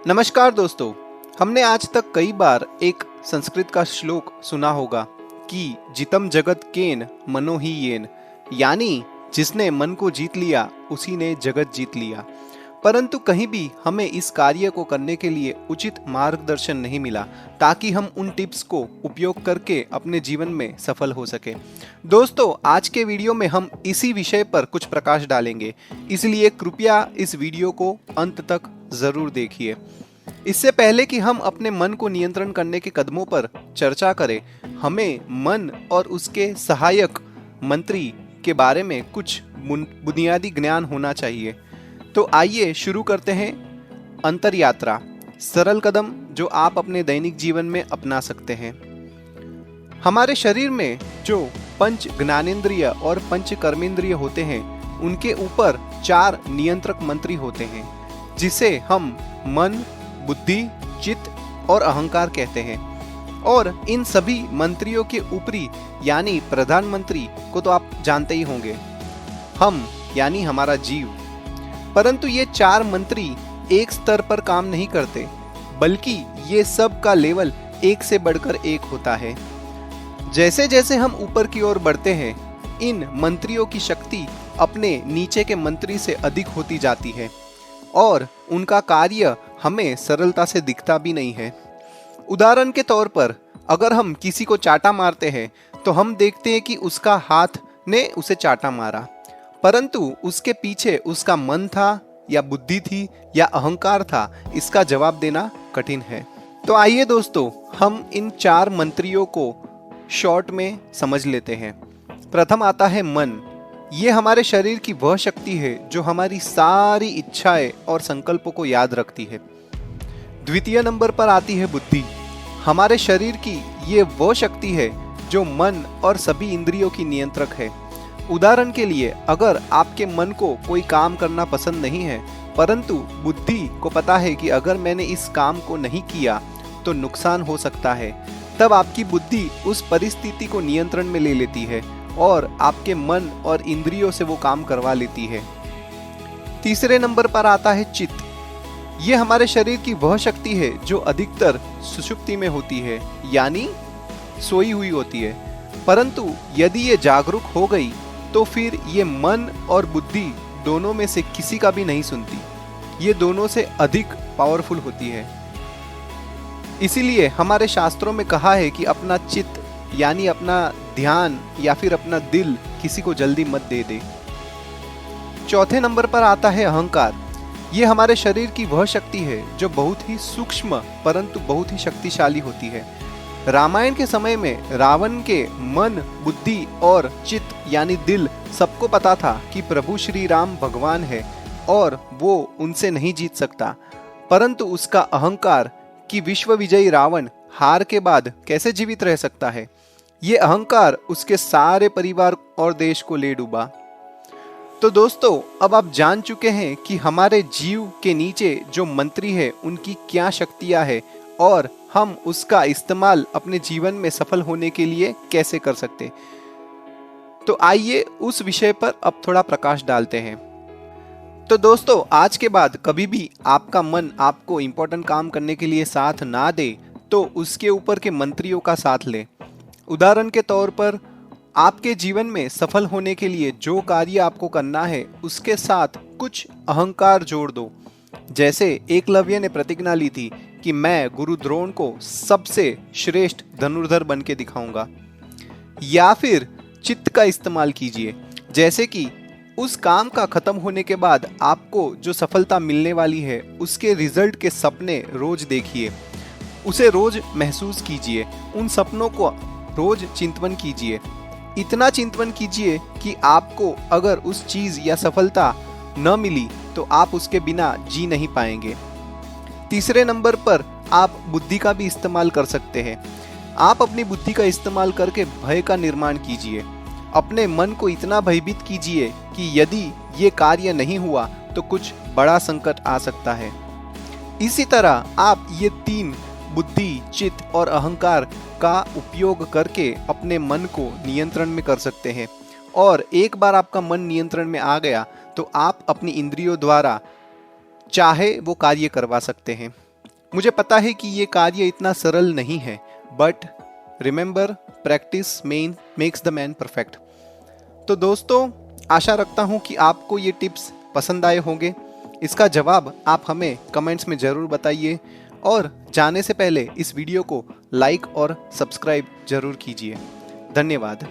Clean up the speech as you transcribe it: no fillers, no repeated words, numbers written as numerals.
नमस्कार दोस्तों। हमने आज तक कई बार एक संस्कृत का श्लोक सुना होगा कि जितम जगत केन मनो ही येन, यानी जिसने मन को जीत लिया उसी ने जगत जीत लिया। परंतु कहीं भी हमें इस कार्य को करने के लिए उचित मार्गदर्शन नहीं मिला ताकि हम उन टिप्स को उपयोग करके अपने जीवन में सफल हो सके। दोस्तों, आज के वीडियो में हम इसी विषय पर कुछ प्रकाश डालेंगे, इसलिए कृपया इस वीडियो को अंत तक जरूर देखिए। इससे पहले कि हम अपने मन को नियंत्रण करने के कदमों पर चर्चा करें, हमें मन और उसके सहायक मंत्री के बारे में कुछ बुनियादी ज्ञान होना चाहिए। तो आइए शुरू करते हैं अंतर यात्रा, सरल कदम जो आप अपने दैनिक जीवन में अपना सकते हैं। हमारे शरीर में जो पंच ज्ञानेंद्रिय और पंच कर्मेंद्रिय होते हैं, उनके ऊपर 4 नियंत्रक मंत्री होते हैं, जिसे हम मन, बुद्धि, चित्त और अहंकार कहते हैं। और इन सभी मंत्रियों के ऊपरी यानी प्रधानमंत्री को तो आप जानते ही होंगे, हम यानी हमारा जीव। परंतु ये 4 मंत्री एक स्तर पर काम नहीं करते, बल्कि ये सब का लेवल एक से बढ़कर एक होता है। जैसे जैसे हम ऊपर की ओर बढ़ते हैं, इन मंत्रियों की शक्ति अपने नीचे के मंत्री से अधिक होती जाती है और उनका कार्य हमें सरलता से दिखता भी नहीं है। उदाहरण के तौर पर, अगर हम किसी को चाटा मारते हैं तो हम देखते हैं कि उसका हाथ ने उसे चाटा मारा, परंतु उसके पीछे उसका मन था या बुद्धि थी या अहंकार था, इसका जवाब देना कठिन है। तो आइए दोस्तों, हम इन 4 मंत्रियों को शॉर्ट में समझ लेते हैं। प्रथम आता है मन। ये हमारे शरीर की वह शक्ति है जो हमारी सारी इच्छाएं और संकल्पों को याद रखती है। द्वितीय नंबर पर आती है बुद्धि। हमारे शरीर की ये वह शक्ति है जो मन और सभी इंद्रियों की नियंत्रक है। उदाहरण के लिए, अगर आपके मन को कोई काम करना पसंद नहीं है, परंतु बुद्धि को पता है कि अगर मैंने इस काम को नहीं किया तो नुकसान हो सकता है, तब आपकी बुद्धि उस परिस्थिति को नियंत्रण में ले लेती है और आपके मन और इंद्रियों से वो काम करवा लेती है। तीसरे नंबर पर आता है चित्त। ये हमारे शरीर की वह शक्ति है जो अधिकतर सुषुप्ति में होती है, यानी सोई हुई होती है। परंतु यदि ये जागरूक हो गई तो फिर ये मन और बुद्धि दोनों में से किसी का भी नहीं सुनती, ये दोनों से अधिक पावरफुल होती है। इसीलिए हमारे शास्त्रों में कहा है कि अपना चित्त यानी अपना ध्यान या फिर अपना दिल किसी को जल्दी मत दे दे। चौथे नंबर पर आता है अहंकार। ये हमारे शरीर की वह शक्ति है जो बहुत ही सूक्ष्म परंतु बहुत ही शक्तिशाली होती है। रामायण के समय में रावण के मन, बुद्धि और चित्त यानी दिल सबको पता था कि प्रभु श्री राम भगवान है और वो उनसे नहीं जीत सकता, परंतु उसका अहंकार कि विश्व विजयी रावण हार के बाद कैसे जीवित रह सकता है, ये अहंकार उसके सारे परिवार और देश को ले डूबा। तो दोस्तों, अब आप जान चुके हैं कि हमारे जीव के नीचे जो मंत्री है उनकी क्या शक्तियां हैं और हम उसका इस्तेमाल अपने जीवन में सफल होने के लिए कैसे कर सकते। तो आइए उस विषय पर अब थोड़ा प्रकाश डालते हैं। तो दोस्तों, आज के बाद कभी भी आपका मन आपको इंपॉर्टेंट काम करने के लिए साथ ना दे तो उसके ऊपर के मंत्रियों का साथ ले। उदाहरण के तौर पर, आपके जीवन में सफल होने के लिए जो कार्य आपको करना है उसके साथ कुछ अहंकार जोड़ दो। जैसे एकलव्य ने प्रतिज्ञा ली थी कि मैं गुरु द्रोण को सबसे श्रेष्ठ धनुर्धर बन के दिखाऊंगा। या फिर चित्त का इस्तेमाल कीजिए, जैसे कि उस काम का खत्म होने के बाद आपको जो सफलता मिलने वाली है उसके रिजल्ट के सपने रोज देखिए, उसे रोज महसूस कीजिए, उन सपनों को रोज चिंतन कीजिए। इतना चिंतन कीजिए कि आपको अगर उस चीज या सफलता न मिली तो आप उसके बिना जी नहीं पाएंगे। तीसरे नंबर पर आप बुद्धि का भी इस्तेमाल कर सकते हैं। आप अपनी बुद्धि का इस्तेमाल करके भय का निर्माण कीजिए। अपने मन को इतना भयभीत कीजिए कि यदि ये कार्य नहीं हुआ तो कुछ बड़ा संकट आ सकता है। इसी तरह आप ये 3 बुद्धि, चित्त और अहंकार का उपयोग करके अपने मन को नियंत्रण में कर सकते हैं। और एक बार आपका मन नियंत्रण में आ गया तो आप अपनी इंद्रियों द्वारा चाहे वो कार्य करवा सकते हैं। मुझे पता है कि ये कार्य इतना सरल नहीं है, but remember, practice makes the man perfect. तो दोस्तों, आशा रखता हूँ कि आपको ये टिप्स पसंद आए होंगे। इसका जवाब आप हमें कमेंट्स में ज़रूर बताइए और जाने से पहले इस वीडियो को लाइक और सब्सक्राइब जरूर कीजिए। धन्यवाद।